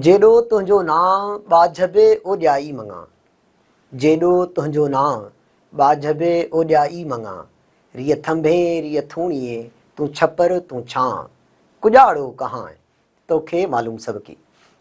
जेॾो तुंहिंजो नाम बाझबे ओॼाई मङा, जेॾो तुंहिंजो नाम बाझबे ओॼाई मङा, रिय थंभे रिय थूणीअ तूं छपर तूं छां, कुॼाड़ो कहाँ तोखे मालूम सभ की।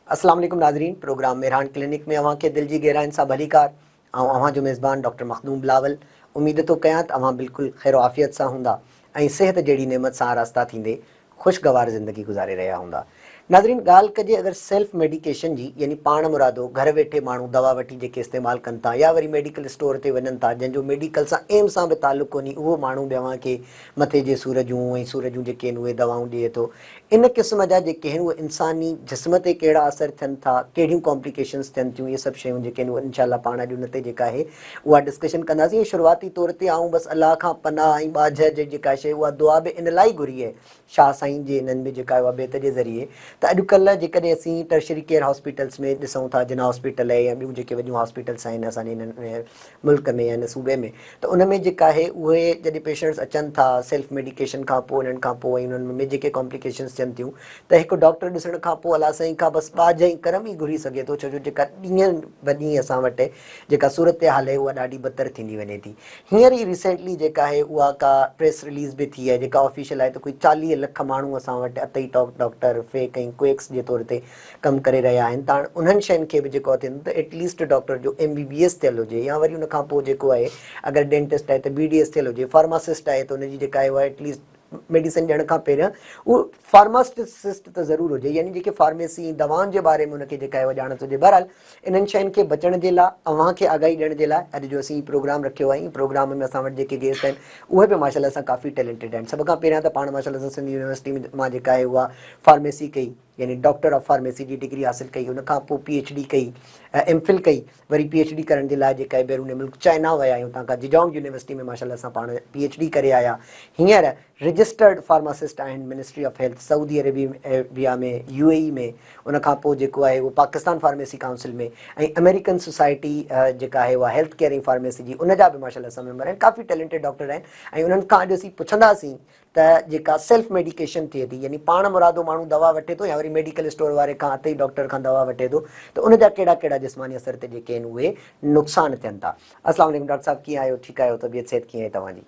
अस्सलाम वालेकुम नाज़रीन, प्रोग्राम मेहरान क्लिनिक में अव्हांखे दिलि जी गहराइनि सां भलीकार। ऐं अव्हांजो मेज़बान डॉक्टर मखदूम बिलावल। उम्मीद थो कयां त अव्हां बिल्कुलु ख़ैर आफ़ियत सां हूंदा ऐं सिहत जहिड़ी नेमत सां आरास्ता थींदे ख़ुशगवार ज़िंदगी गुज़ारे रहिया हूंदा। नाज़रीन, ॻाल्हि कजे अगरि सेल्फ मेडिकेशन जी, यानी पाण मुरादो घर वेठे माण्हू दवा वठी जेके इस्तेमालु कनि था या वरी मेडिकल स्टोर ते वञनि था जंहिंजो मेडिकल सां एम सां बि तालुक़ु कोन्हे, उहो माण्हू बि अव्हांखे मथे जे सूर जूं ऐं सूर जूं जेके आहिनि उहे दवाऊं ॾिए थो। इन क़िस्म जा जेके आहिनि उहे इंसानी जिस्म ते कहिड़ा असर थियनि था, कहिड़ियूं कॉम्प्लिकेशन्स थियनि थियूं, इहे सभु शयूं जेके आहिनि उहे इंशाल्लाह पाण अॼु उन ते जेका आहे उहा डिस्कशन कंदासीं। ऐं शुरूआती तौर ते आऊं बसि अलाह खां पनाह ऐं ॿाझ जी जेका शइ उहा दुआ बि इन लाइ घुरी आहे शाह साईं जे इन्हनि में जेका आहे उहा बेत जे ज़रिए। त अॼुकल्ह जेकॾहिं असीं टर्शरी केयर हॉस्पिटल्स में ॾिसूं था, जिना हॉस्पिटल आहे या ॿियूं जेके वॾियूं हॉस्पिटल्स आहिनि असांजे हिन मुल्क में या हिन सूबे में, त उन में जेका आहे उहे जॾहिं पेशेंट्स अचनि था सेल्फ मेडिकेशन खां पोइ, उन्हनि खां पोइ उन्हनि में जेके कॉम्प्लिकेशन्स थियनि थियूं, त हिकु डॉक्टर ॾिसण खां पोइ अलाह साईं खां बसि ॿाझ ऐं करम ई घुरी सघे थो, छो जो जेका ॾींहं ब ॾींहं असां वटि जेका सूरत हाल आहे उहा ॾाढी बदतर थींदी वञे थी। हींअर ई रिसेंटली जेका आहे उहा का प्रेस रिलीज़ बि थी आहे जेका ऑफिशियल आहे, त कोई 40 लख माण्हू असां वटि अतई डॉक्टर फेक ऐं क्वेक्स जे तौर ते कमु करे रहिया आहिनि। त हाणे उन्हनि शयुनि खे बि जेको थियनि त एटलीस्ट डॉक्टर जो MBBS थियल हुजे, या वरी उन खां पोइ जेको आहे अगरि डेंटिस्ट आहे त BDS थियल हुजे, फार्मासिस्ट आहे त उनजी जेका आहे उहा एटलीस्ट मेडिसिन ॾियण खां पहिरियां उहो फार्मासिस्ट त ज़रूरु हुजे, यानी जेके फार्मेसी दवाउनि जे बारे में उनखे जेका आहे उहा ॼाण हुजे। बहरहाल इन्हनि शयुनि खे बचण जे लाइ, अव्हांखे आगाही ॾियण जे लाइ अॼु जो असीं प्रोग्राम रखियो आहे। प्रोग्राम में असां वटि जेके गेस्ट आहिनि उहे बि माशाल्लाह सां काफ़ी टैलेंटेड आहिनि। सभ खां पहिरियां त पाण माशाल्लाह सां सिंध यूनिवर्सिटी में मां जेका आहे उहा फार्मेसी कई, यानी डॉक्टर ऑफ फार्मेसी जी डिग्री हासिलु कई, उनखां पोइ PhD कई, MPhil कई, वरी PhD करण जे लाइ जेका आहे बैरून मुल्क चाइना विया आहियूं, तव्हां खां जिजोंग यूनिवर्सिटी में माशाल्लाह सां पाण PhD करे आया। हींअर रजिस्टर्ड फार्मासिस्ट आहिनि ministry of health Saudi Arabia में, UAE में। उनखां पोइ जेको आहे उहो पाकिस्तान फार्मेसी काउंसिल में ऐं अमेरिकन सोसाइटी जेका आहे उहा हेल्थ केयर ऐं फार्मेसी जी, उनजा बि माशाल्लाह सां मेंबर आहिनि। काफ़ी टैलेंटेड डॉक्टर आहिनि। ऐं उन्हनि खां अॼु असीं पुछंदासीं त जेका सेल्फ मेडिकेशन थिए थी, यानी पाण मुरादो माण्हू दवा वठे थो या वरी मेडिकल स्टोर वारे खां अतई डॉक्टर खां दवा वठे थो, त उनजा कहिड़ा कहिड़ा जिस्मानी असर ते जेके आहिनि उहे नुक़सान थियनि था। अस्सलाम वालेकुम डॉक्टर साहब, कीअं आहियो? ठीकु आहियो? तबियत सेहत कीअं आहे तव्हांजी?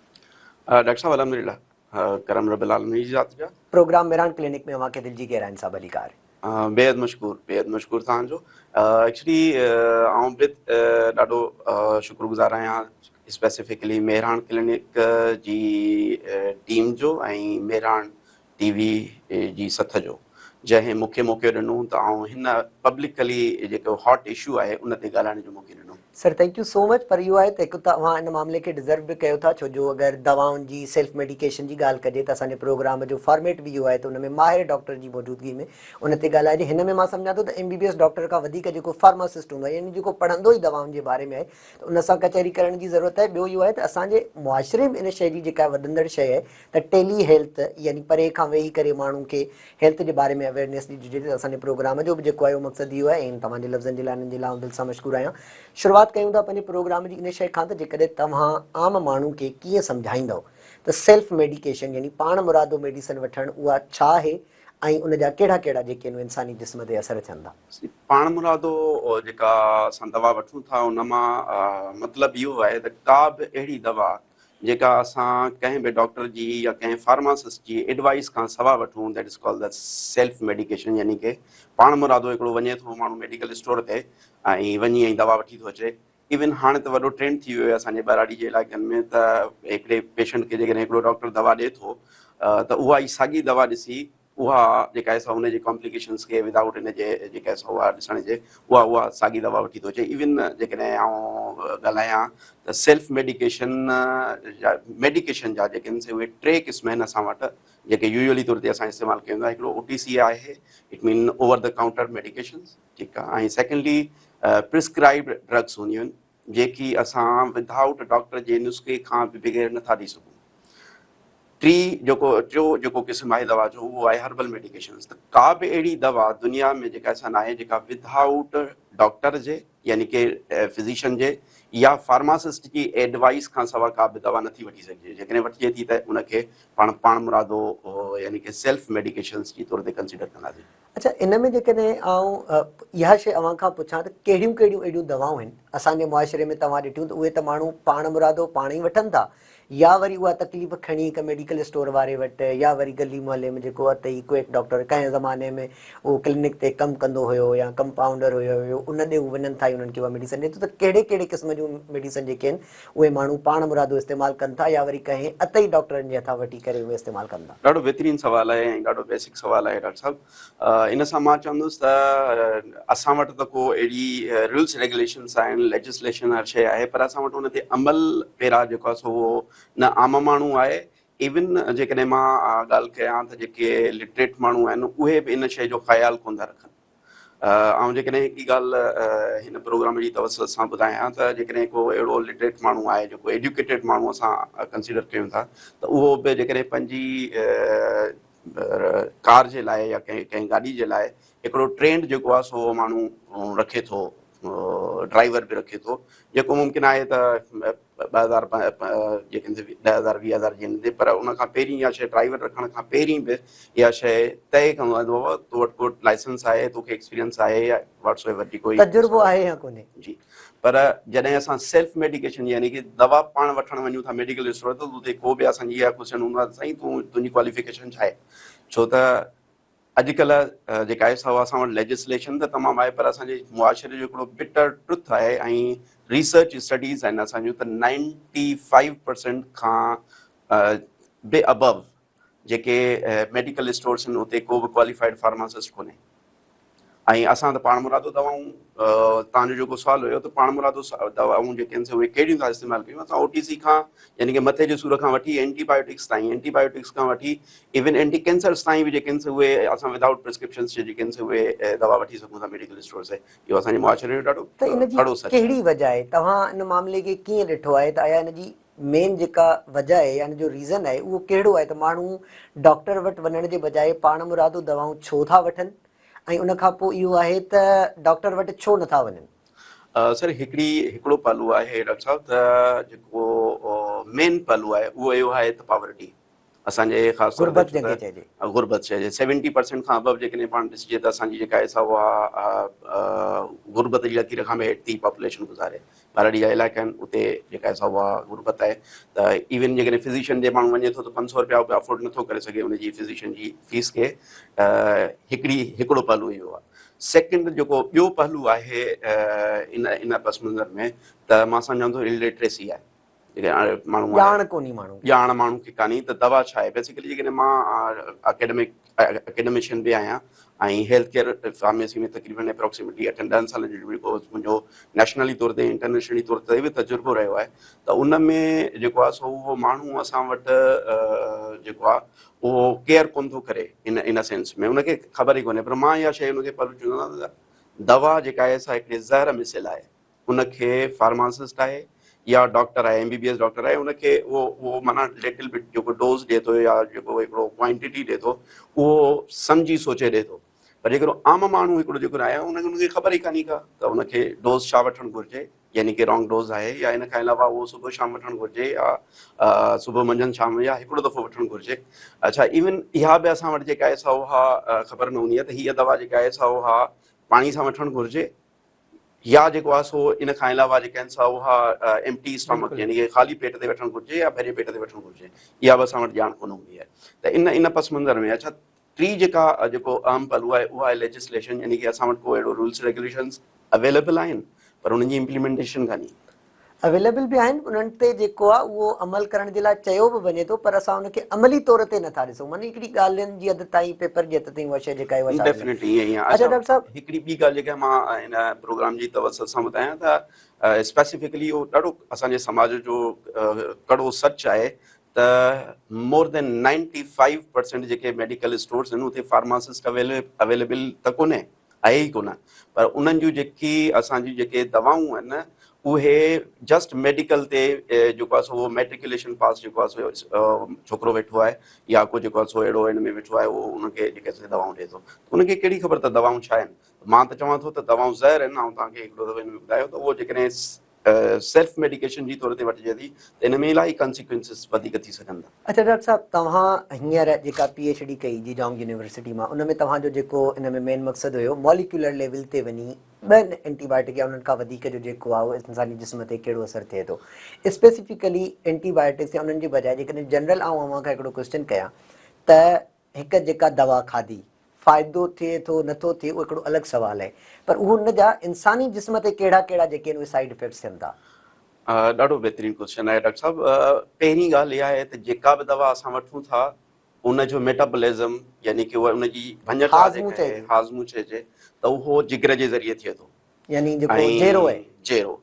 डॉक्टर साहब अल्हम्दुलिल्लाह, करम रब्बिल आलमीन जी ज़ात जा। प्रोग्राम मेहरान क्लिनिक में अव्हांखे दिलि जी गहराइनि सां भलीकार। बेहद मशकूर तव्हांजो। एक्चुअली आउं बि ॾाढो शुक्रगुज़ार आहियां स्पेसिफिकली मेहरान क्लिनिक जी टीम जो ऐं मेहरान TV जी सथ जो, जंहिं मूंखे मौक़ो ॾिनो त आउं हिन पब्लिकली जेको हॉट इशू आहे उन ते ॻाल्हाइण जो मौक़ो ॾिनो। Sir thank you so much. पर इहो आहे त हिकु तव्हां हिन मामले खे डिज़र्व बि कयो था, छो जो अगरि दवाउनि जी सेल्फ मेडिकेशन जी ॻाल्हि कजे त असांजे प्रोग्राम जो फॉर्मेट बि इहो आहे त उन में माहिर डॉक्टर जी मौजूदगी में उन ते ॻाल्हाइजे। हिन में मां सम्झां थो त MBBS डॉक्टर खां वधीक जेको फार्मासिस्ट हूंदो आहे, यानी जेको पढ़ंदो ई दवाउनि जे बारे में आहे, त उन सां कचहरी करण जी ज़रूरत आहे। ॿियो इहो आहे त असांजे मुआशिरे में इन शइ जी जेका वधंदड़ शइ आहे त टेली हेल्थ, यानी परे खां वेही करे माण्हू खे हेल्थ जे बारे में अवेयरनेस ॾिजे। त असांजे प्रोग्राम जो बि जेको आहे उहो मक़सदु इहो आहे। ऐं तव्हांजे लफ़्ज़नि जे लाइ हिननि जे लाइ दिलि सां मशकूर आहियां। शुरूआत कयूं था पंहिंजे प्रोग्राम जी इन शइ खां त जेकॾहिं तव्हां आम माण्हू खे कीअं सम्झाईंदव त सेल्फ मेडिकेशन, यानी पाण मुरादो मेडिसिन वठणु उहा छा आहे ऐं उनजा कहिड़ा कहिड़ा जेके आहिनि इंसानी जिस्म ते असर थियनि था? पाण मुरादो जेका असां दवा वठूं था उन मां मतिलबु इहो आहे त का बि अहिड़ी दवा जेका असां कंहिं बि डॉक्टर जी या कंहिं फार्मासिस्ट जी एडवाइस खां सवाइ वठूं, that is called the self medication. यानी कि पाण मुरादो हिकिड़ो वञे थो माण्हू मेडिकल स्टोर ते ऐं वञी ऐं दवा वठी थो अचे। इवन हाणे त वॾो ट्रेंड थी वियो आहे असांजे ॿराड़ी जे इलाइक़नि में त हिकिड़े पेशेंट खे जेकॾहिं हिकिड़ो डॉक्टर दवा ॾिए थो त उहा ई साॻी दवा ॾिसी उहा जेका आहे हुनजे कॉम्प्लिकेशन्स खे विदाउट इन जे जेका आहे उहा ॾिसण जे उहा साॻी दवा वठी थो अचे। इवन जेकॾहिं आउं ॻाल्हायां त सेल्फ मेडिकेशन जा जेके आहिनि उहे 3 क़िस्म आहिनि असां वटि, जेके यूजुअली तौर ते असां इस्तेमालु कयूं था। हिकिड़ो OTC आहे, it mean over the counter medications, ठीकु आहे। ऐं सेकेंडली प्रिस्क्राइब्ड ड्रग्स हूंदियूं आहिनि जेकी असां विदाउट डॉक्टर जे नुस्खे खां बि बग़ैर नथा ॾेई सघूं। टियों जेको क़िस्म आहे दवा जो उहो आहे हर्बल मेडिकेशन्स। त का बि अहिड़ी दवा दुनिया में जेका असां आहे जेका विदाउट डॉक्टर जे, यानी कि फिज़िशियन जे या फार्मासिस्ट जी एडवाइस खां सवाइ का बि दवा नथी वठी सघिजे। जेकॾहिं वठिजे थी त उनखे पाण मुरादो यानी कि सेल्फ मेडिकेशन्स जी तौर ते कंसिडर कंदासीं। अच्छा, इन में जेकॾहिं इहा शइ अव्हां खां पुछां त कहिड़ियूं कहिड़ियूं अहिड़ियूं दवाऊं आहिनि असांजे मुआशिरे में तव्हां ॾिठियूं त उहे त माण्हू पाण मुरादो पाण ई वठनि था, या वरी उहा तकलीफ़ खणी हिकु मेडिकल स्टोर वारे वटि, या वरी गली मोहल्ले में जेको अथई क्विक डॉक्टर कंहिं ज़माने में उहो क्लिनिक ते कमु कंदो हुयो या कंपाउंडर हुयो उन ॾे हू वञनि था उन्हनि खे उहा मेडिसन ॾिए थो, त कहिड़े कहिड़े क़िस्म जूं मेडिसन जेके आहिनि उहे माण्हू पाण मुरादो इस्तेमालु कनि था या वरी कंहिं अतई डॉक्टरनि जे हथां वठी करे उहे इस्तेमालु कनि था? ॾाढो बहितरीनु सुवालु आहे ऐं ॾाढो बेसिक सुवालु आहे डॉक्टर साहिबु। इन सां मां चवंदुसि त असां वटि त को अहिड़ी रूल्स रेगुलेशन्स आहिनि, लेजिस्लेशन हर शइ आहे, पर असां वटि उन ते अमल पहिरां जेको आहे सो उहो न आम माण्हू आहे। इवन जेकॾहिं मां ॻाल्हि कयां त जेके लिटरेट माण्हू आहिनि उहे बि इन शइ जो ख़्यालु कोन था रखनि। ऐं जेकॾहिं हिकिड़ी ॻाल्हि हिन प्रोग्राम जी तवसत सां ॿुधायां त जेकॾहिं को अहिड़ो लिटरेट माण्हू आहे, जेको एजुकेटेड माण्हू असां कंसिडर कयूं था, त उहो बि जेकॾहिं पंहिंजी कार जे लाइ या कंहिं गाॾी जे लाइ हिकिड़ो ट्रेंड जेको आहे सो माण्हू रखे थो, ड्राइवर बि रखे थो, जेको मुमकिन आहे त 2000 जेके 10,000-20,000 जी ईंदे, पर उन खां पहिरीं इहा शइ ड्राइवर रखण खां पहिरीं बि इहा शइ तय कंदो आहे तो वटि को लाइसेंस आहे, तोखे एक्सपीरियंस आहे या व्हाट्सएवर जी कोई तजुर्बो आहे या कोन्हे? जी। पर जॾहिं असां सेल्फ मेडिकेशन यानी कि दवा पाण वठणु वञूं था मेडिकल स्टोर त उते को बि असांजी इहा क्वेश्चन हूंदो आहे त साईं तुंहिंजी क्वालिफिकेशन छा आहे? छो त अॼुकल्ह जेका आहे सो असां वटि लेजिस्लेशन त तमामु आहे, पर असांजे मुआशिरे जो हिकिड़ो बिटर ट्रुथ आहे ऐं रिसर्च स्टडीज़ आहिनि असांजूं त 95% खां बि अबव जेके मेडिकल स्टोर्स आहिनि उते को बि क्वालिफाइड फार्मासिस्ट कोन्हे। ऐं असां त पाण मुरादो दवाऊं, तव्हांजो जेको सुवालु हुयो त पाण मुरादो दवाऊं जेके आहिनि उहे कहिड़ियूं था इस्तेमालु कयूं? असां OTC खां यानी कि मथे जे सूर खां वठी एंटीबायोटिक्स ताईं, एंटीबायोटिक्स खां वठी इवन एंटी कैंसर्स ताईं बि जेके आहिनि उहे असां विदाउट प्रिस्क्रिप्शन जे जेके आहिनि उहे दवा वठी सघूं था मेडिकल स्टोर से। इहो असांजे मुआशिरे जो ॾाढो त इन जी कड़ो सच आहे। कहिड़ी वजह आहे? तव्हां इन मामले खे कीअं ॾिठो आहे त आया इन जी मेन जेका वजह आहे या इन जो रीज़न आहे उहो कहिड़ो आहे त माण्हू डॉक्टर वटि वञण जे बजाए पाण मुरादो दवाऊं छो था वठनि, ऐं उन खां पोइ इहो आहे त डॉक्टर वटि छो नथा वञनि? सर हिकिड़ो पहलू आहे डॉक्टर साहिबु त जेको मेन पहलू आहे उहो इहो आहे त पॉवर्टी असांजे ख़ासि तौर गुरबत ते जंहिंखे चइजे। गुरबत चइजे 70% खां अबव जेकॾहिं पाण ॾिसिजे त असांजी जेका आहे सा उहा गुरबत जी लकीर खां बि हेठि थी पॉपुलेशन गुज़ारे। पहाड़ी जा इलाइक़ा आहिनि उते जेका आहे सा उहा गुरबत आहे। त इवन जेकॾहिं फिज़िशियन जे माण्हू वञे थो त 500 रुपया अफोर्ड नथो करे सघे उनजी फिज़िशियन जी फीस खे। हिकिड़ो पहलू इहो आहे। सेकेंड जेको ॿियो पहलू आहे इन पस मंज़र में त मां सम्झां थो इलिटरेसी आहे। जेके माण्हू आहे ॼाण कोन्हे माण्हू खे। ॼाण माण्हू खे कान्हे त दवा छा आहे। बेसिकली जेकॾहिं मां एकेडमिशियन बि आहियां ऐं हेल्थ केयर फार्मेसी में तक़रीबन अप्रोक्सीमेटली 8-10 साल जो मुंहिंजो नेशनली तौर ते इंटरनेशनली तौर ते बि तजुर्बो रहियो आहे। त उन में जेको आहे सो उहो माण्हू असां वटि जेको आहे उहो केयर कोन थो करे इन सेंस में, उनखे ख़बर ई कोन्हे। पर मां इहा शइ उनखे पर चवंदो आहियां दवा जेका आहे सा हिकिड़ी ज़हर मिसल आहे। उनखे फार्मासिस्ट आहे या डॉक्टर आहे, MBBS डॉक्टर आहे, उनखे उहो माना लिटिल बिट जेको डोज़ ॾिए थो या जेको हिकिड़ो क्वांटिटी ॾिए थो उहो सम्झी सोचे ॾिए थो। पर हिकिड़ो आम माण्हू हिकिड़ो जेको आहे उनखे ख़बर ई कान्हे का त उनखे डोज़ छा वठणु घुरिजे, यानी कि रॉन्ग डोज़ आहे या इन खां अलावा उहो सुबुह शाम वठणु घुरिजे या सुबुह मंझंदि शाम या हिकिड़ो दफ़ो वठणु घुरिजे। अच्छा, इवन इहा बि असां वटि जेका आहे सा उहा ख़बर न हूंदी आहे त हीअ दवा जेका आहे सा उहा पाणी सां वठणु घुरिजे या जेको आहे सो इन खां अलावा जेके आहिनि सा उहा एम्प्टी स्टमक यानी कि ख़ाली पेट ते वठणु घुरिजे या भरे पेट ते वठणु घुरिजे। इहा बि असां वटि ॼाण कोन हूंदी आहे। त इन पस मंज़र में अच्छा टी जेको अहम पहलू आहे उहा आहे लेजिस्लेशन, यानी कि असां वटि को अहिड़ो रूल्स रेगुलेशन्स अवेलेबल आहिनि पर उन्हनि जी इम्प्लीमेंटेशन कान्हे। अवेलेबल बि आहिनि, उन्हनि ते जेको आहे उहो अमल करण जे लाइ चयो बि वञे थो, पर असां उनखे अमली तौर ते नथा ॾिसूं। माना हिकिड़ी ॻाल्हियुनि जी हद ताईं, पेपर जी हद ताईं उहा शइ जेका आहे उहा डेफिनेटली ईअं ई आहे। अच्छा डॉक्टर साहब, हिकिड़ी ॿी ॻाल्हि जेका मां हिन प्रोग्राम जी तवसत सां ॿुधायां त स्पेसिफिकली इहो ॾाढो असांजे समाज जो कड़ो सच आहे त मोर देन 95% जेके मेडिकल स्टोर्स आहिनि उते फार्मासिस्ट अवेलेबल त कोन्हे, आहे ई कोन। पर उन्हनि जूं असांजी जेके दवाऊं आहिनि उहे जस्ट मेडिकल ते जेको आहे सो उहो मेट्रिकुलेशन पास जेको आहे सो छोकिरो वेठो आहे या को जेको आहे सो अहिड़ो हिन में वेठो आहे उहो उनखे जेके दवाऊं ॾिए थो। उनखे कहिड़ी ख़बर त दवाऊं छा आहिनि। मां त चवां थो त दवाऊं ज़हर आहिनि। ऐं तव्हांखे हिकिड़ो दफ़ो हिन में ॿुधायो त उहो जेकॾहिं सेल्फ मेडिकेशन जी तौर ते वठिजे थी त इन में इलाही कॉन्सिक्वेंसिस वधीक थी सघनि था। अच्छा डॉक्टर साहब, तव्हां हींअर जेका PhD कई जीजांग यूनिवर्सिटी मां, उन में तव्हांजो जेको इन में मेन मक़सदु हुयो मॉलिक्यूलर लेवल ते वञी ॿियनि एंटीबायोटिक या उन्हनि खां वधीक जो जेको आहे उहो इंसानी जिस्म ते कहिड़ो असरु थिए थो, स्पेसिफिकली एंटीबायोटिक्स या उन्हनि जे बजाए जेकॾहिं जनरल आउं अव्हां खां हिकिड़ो क्वेश्चन कयां त हिकु जेका दवा खाधी फ़ाइदो थिए थो नथो थिए उहो हिकिड़ो अलॻि सुवालु आहे, पर उहो हुन जा इंसानी जिस्म ते कहिड़ा कहिड़ा जेके आहिनि उहे साइड इफेक्ट्स थियनि था? ॾाढो बहितरीनु क्वेश्चन आहे डॉक्टर साहिबु। पहिरीं ॻाल्हि इहा आहे त जेका बि दवा असां वठूं था उनजो मेटाबॉलिज़म यानी कि उहा उनजी भञटा हाज़मू जेका आहे चइजे, हाज़मू चइजे त उहो जिगर जे ज़रिए थिए थो यानी जेको जेरो आहे। ऐं जेरो।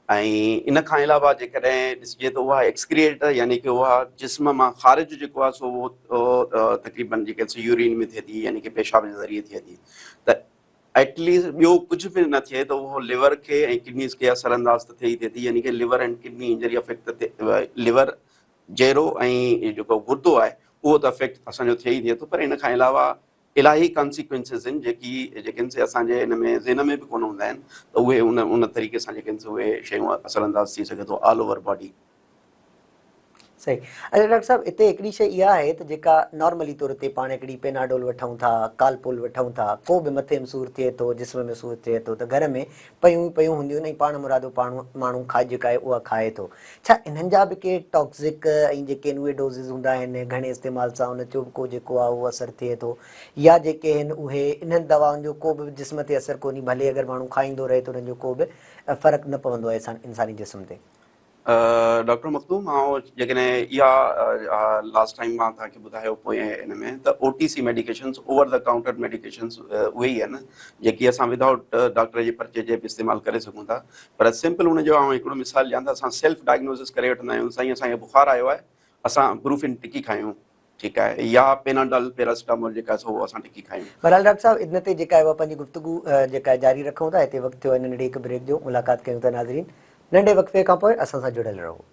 ऐं इन खां अलावा जेकॾहिं ॾिसिजे त उहा एक्सक्रिएट यानी कि उहा जिस्म मां ख़ारिज जेको आहे सो उहो तक़रीबन जेके यूरिन में थिए थी यानी कि पेशाब जे ज़रिए थिए थी त एटलीस्ट ॿियो कुझु बि न थिए त उहो लिवर खे ऐं किडनीज़ खे असर अंदाज़ त थिए ई थिए थी, यानी कि liver and kidney injury affect थिए, लिवर जहिड़ो ऐं जेको गुर्दो आहे उहो त अफेक्ट असांजो थिए ई थिए थो, पर इन खां अलावा इलाही कॉन्सिक्वेंसिस आहिनि जेके आहिनि से असांजे हिन में ज़हन में बि कोन हूंदा आहिनि, त उहे उन तरीक़े सां जेके आहिनि से उहे शयूं असर अंदाज़ थी सघे थो ऑल ओवर बॉडी। सही। अच्छा डॉक्टर साहब, हिते हिकिड़ी शइ इहा आहे त जेका नॉर्मली तौर ते पाण हिकिड़ी पेनाडोल वठूं था, कालपोल वठूं था, को बि मथे में सूरु थिए थो, जिस्म में सूरु थिए थो त घर में पयूं हूंदियूं आहिनि ऐं पाण मुरादो माण्हू खाए जेका आहे उहा खाए थो। छा इन्हनि जा बि के टॉक्सिक ऐं जेके आहिनि उहे डोज़िस हूंदा आहिनि, घणे इस्तेमाल सां उन जो को जेको आहे उहो असरु थिए थो, या जेके आहिनि उहे इन्हनि दवाउनि जो को बि जिस्म ते असरु कोन्हे, भले अगरि माण्हू खाईंदो रहे त उन्हनि जो को बि फ़र्क़ु न पवंदो आहे इंसानी जिस्म ते? डॉक्टर मखदूम, ऐं जेकॾहिं इहा लास्ट टाइम मां तव्हांखे ॿुधायो पोइ हिन में त OTC medications over the counter medications उहे ई आहिनि जेकी असां विदाउट डॉक्टर जे पर्चे जे बि इस्तेमालु करे सघूं था, पर सिंपल हुनजो हिकिड़ो मिसाल ॾियां त असां सेल्फ डायग्नोसिस करे वठंदा आहियूं, साईं असांखे बुखार आयो आहे असां ब्रूफिन टिकी खायूं, ठीकु आहे, या पेनाडॉल पैरासिटामोल जेका आहे सो असां टिकी खायूं। बहरहाल डॉक्टर साहब, इन ते जेका आहे उहा पंहिंजी गुफ़्तगू जेका आहे जारी रखूं था। हिते वक़्तु थियो आहे नंढे हिकु ब्रेक जो, मुलाक़ात कयूं था नाज़रीन। नंढे वक़्फ़े खां पोइ असां सां जुड़ियल रहो।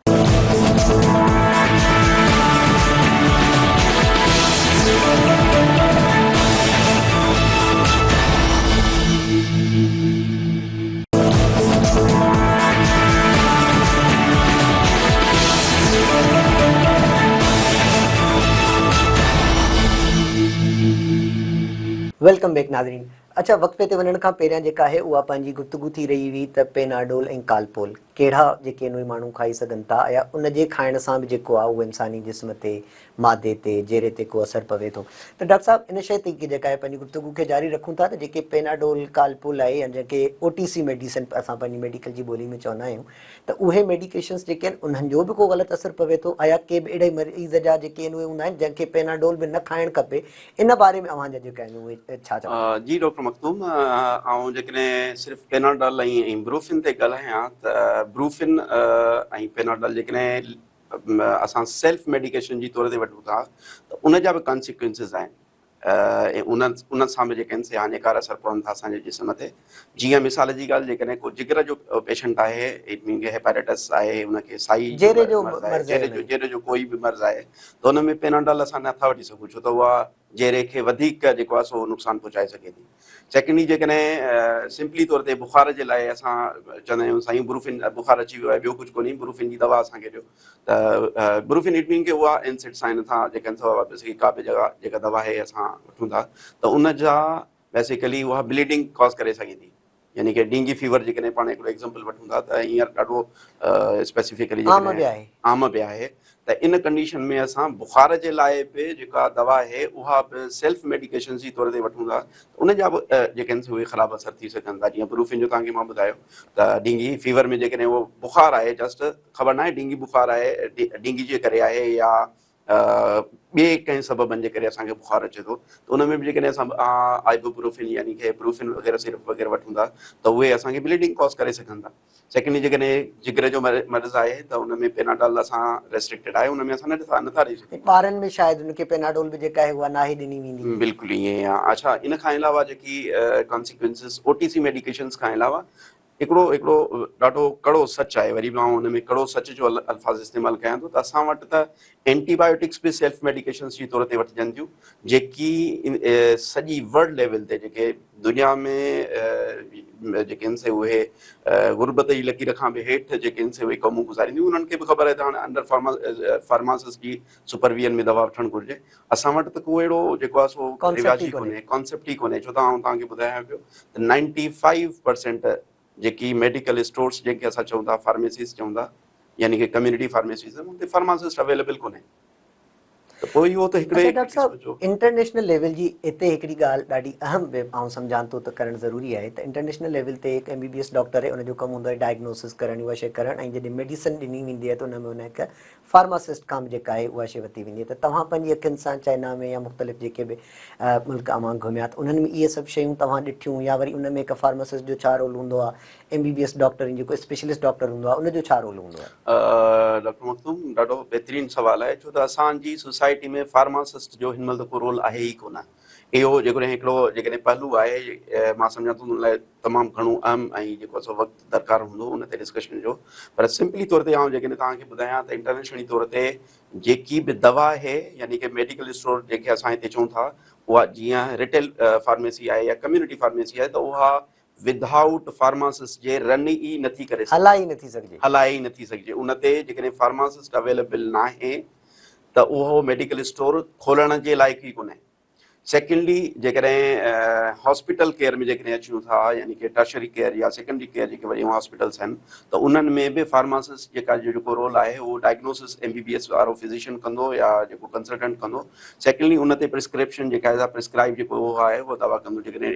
वेलकम बैक नाज़रीन। अच्छा, वक़्फ़े ते वञण खां पहिरियां जेका आहे उहा पंहिंजी गुफ़्तगू थी रही हुई त पेनाडोल ऐं कालपोल कहिड़ा जेके आहिनि उहे माण्हू खाई सघनि था, या उन जे खाइण सां बि जेको आहे उहो इंसानी जिस्म ते, मादे ते, जेरे ते को असरु पवे थो। त डॉक्टर साहब, इन शइ ते जेका आहे पंहिंजी गुफ़्तगू खे जारी रखूं था त जेके पेनाडोल कालपोल आहे या जेके OTC मेडिसिन असां पंहिंजी मेडिकल जी ॿोली में चवंदा आहियूं, त उहे मेडिकेशन्स जेके आहिनि उन्हनि जो बि को ग़लति असरु पवे थो, या के बि अहिड़े मरीज़ जा जेके आहिनि उहे हूंदा आहिनि जंहिंखे पेनाडोल बि न खाइणु खपे, इन बारे में अव्हांजा जेका आहिनि उहे छा चवंदा? जी डॉक्टर मखदूम, ऐं जेकॾहिं सिर्फ़ु पेनाडॉल ऐं ब्रूफिन ते ॻाल्हायां त ब्रूफिन ऐं पेनाडॉल जेकॾहिं असां सेल्फ मेडिकेशन जी तौर ते वठूं था त उन जा बि कॉन्सिक्वेंसिस आहिनि, ऐं उन सां बि जेके आहिनि से हानिकार असरु पवनि था असांजे जिस्म ते। जीअं मिसाल जी ॻाल्हि, जेकॾहिं को जिगर जो पेशेंट आहे, इट मीन हेपेटाइटिस आहे, उनखे साई जेरे जो मर्ज़ आहे, मर्ज़ आहे जेरे जो कोई बि मर्ज़ आहे, त उन में पेनाडॉल असां नथा वठी सघूं, छो त उहा जेरे खे वधीक जेको आहे सो नुक़सानु पहुचाए सघे थी। सेकेंडली, जेकॾहिं सिंपली तौर ते बुखार जे लाइ असां चवंदा आहियूं साईं ब्रूफिन, बुखार अची वियो आहे, ॿियो कुझु कोन्हे, ब्रूफिन जी दवा असांखे ॾियो, त ब्रूफिन इट मीन कि उहा इनसेक्टिसाइड सां जेके आहिनि का बि जगह जेका दवा आहे असां वठूं था त उन जा बेसिकली उहा ब्लीडिंग कॉज़ करे सघे थी, यानी कि डेंगी फीवर जेकॾहिं पाण हिकिड़ो एग्ज़ाम्पल वठूं था त हींअर ॾाढो स्पेसिफिकली जेकॾहिं आम बि आहे, त इन कंडीशन में असां बुखार जे लाइ बि जेका दवा आहे उहा बि सेल्फ मेडिकेशन जी तौर ते वठूं था, उन जा बि जेके आहिनि उहे ख़राबु असर थी सघनि था। जीअं ब्रूफिन जो तव्हांखे मां ॿुधायो त डेंगी फीवर में जेकॾहिं उहो बुखार आहे, जस्ट ख़बर न आहे डेंगी बुखार आहे, डेंगी जे करे आहे या ॿिए कंहिं सबबनि जे करे असांखे बुखार अचे थो, त उन में बि जेकॾहिं असां आइबुप्रोफिन यानी कि ब्रूफिन वग़ैरह सिरप वग़ैरह वठूं था त उहे असांखे ब्लीडिंग कॉज़ करे सघनि था। सेकेंडली, जेकॾहिं जिगर जो मर्ज़ आहे त उन में पेनाडॉल असां रेस्ट्रिक्टेड आहे, उन में असां नथा ॾेई सघूं। ॿारनि में शायदि उनखे पेनाडोल बि जेका आहे उहा नाहे ॾिनी वेंदी। बिल्कुलु ईअं आहे। अच्छा, इन खां अलावा जेकी कॉन्सिक्वेंसिस OTC मेडिकेशन्स खां अलावा हिकिड़ो ॾाढो कड़ो सच आहे, वरी बि मां हुन में कड़ो सच जो अल्फाज़ इस्तेमालु कयां थो, त असां वटि त एंटीबायोटिक्स बि सेल्फ मेडिकेशन्स जी तौर ते वठिजनि थियूं, जेकी सॼी वर्ल्ड लेवल ते जेके दुनिया में जेके आहिनि से उहे गुरबत जी लकीर खां बि हेठि जेके आहिनि से उहे क़ौमूं गुज़ारींदियूं, उन्हनि खे बि ख़बर आहे त हाणे अंडर फार्मासिस्ट जी सुपरविजन में दवा वठणु घुरिजे। असां वटि त को अहिड़ो जेको आहे सो रिवाज ई कोन्हे, कॉन्सेप्ट ई कोन्हे, छो त आउं तव्हांखे ॿुधायां पियो त 95% जेकी मेडिकल स्टोर्स जेके असां चऊं था, फार्मेसीस चऊं था, यानी कि कम्युनिटी फार्मेसीस, हुते फार्मासिस्ट अवेलेबल कोन्हे। त पोइ इहो त हिकिड़े डॉक्टर साहब इंटरनेशनल लेवल जी हिते हिकिड़ी ॻाल्हि ॾाढी अहम ऐं सम्झां थो त करणु ज़रूरी आहे, त इंटरनेशनल लेवल ते हिकु MBBS डॉक्टर आहे, उनजो कमु हूंदो आहे डायग्नोसिस करणु, उहा शइ करणु, ऐं जॾहिं मेडिसिन ॾिनी वेंदी आहे त उन में उन हिकु फार्मासिस्ट खां बि जेका आहे उहा शइ वरिती वेंदी आहे। त तव्हां पंहिंजी अखियुनि सां चाइना में या मुख़्तलिफ़ जेके बि मुल्क मां घुमिया त उन्हनि में इहे सभु शयूं तव्हां ॾिठियूं, या वरी उन में हिकु फार्मासिस्ट जो छा रोल हूंदो आहे, MBBS डॉक्टर जेको स्पेशलिस्ट डॉक्टर हूंदो आहे उनजो छा रोल हूंदो आहे? डॉक्टर मखदूम, ॾाढो बहितरीनु सुवालु आहे, छो त असांजी सोसाइटी में फार्मासिस्ट जो हिन महिल त को रोल आहे ई कोन। इहो जेकॾहिं हिकिड़ो जेकॾहिं पहलू आहे, मां सम्झां थो उन लाइ तमामु घणो अहम ऐं जेको आहे सो वक़्तु दरकारु हूंदो उन ते डिस्कशन जो, पर सिंपली तौर ते जेकॾहिं तव्हांखे ॿुधायां त इंटरनेशनली तौर ते जेकी बि दवा आहे, यानी कि मेडिकल स्टोर जेके असां हिते चऊं था, उहा जीअं रिटेल फार्मेसी आहे या कम्युनिटी फार्मेसी आहे, त उहा विदाउट फार्मासिस्ट जे रन ई नथी करे सघे, हलाए ई नथी सघिजे। उन ते जेकॾहिं फार्मासिस्ट अवेलेबल न आहे त उहो मेडिकल स्टोर खोलण जे लाइक़ु ई कोन्हे। सेकेंडली, जेकॾहिं हॉस्पिटल केयर में जेकॾहिं अचूं था, यानी कि टर्शरी केयर या सेकेंडरी केयर जेके वॾियूं हॉस्पिटल्स आहिनि, त उन्हनि में बि फार्मासिस्ट जेका जेको रोल आहे उहो डायग्नोसिस MBBS वारो फिज़िशियन कंदो या जेको कंसल्टेंट कंदो। सेकेंडली, उन ते प्रिस्क्रिप्शन जेका आहे प्रिस्क्राइब जेको उहो आहे उहो दवा कंदो। जेकॾहिं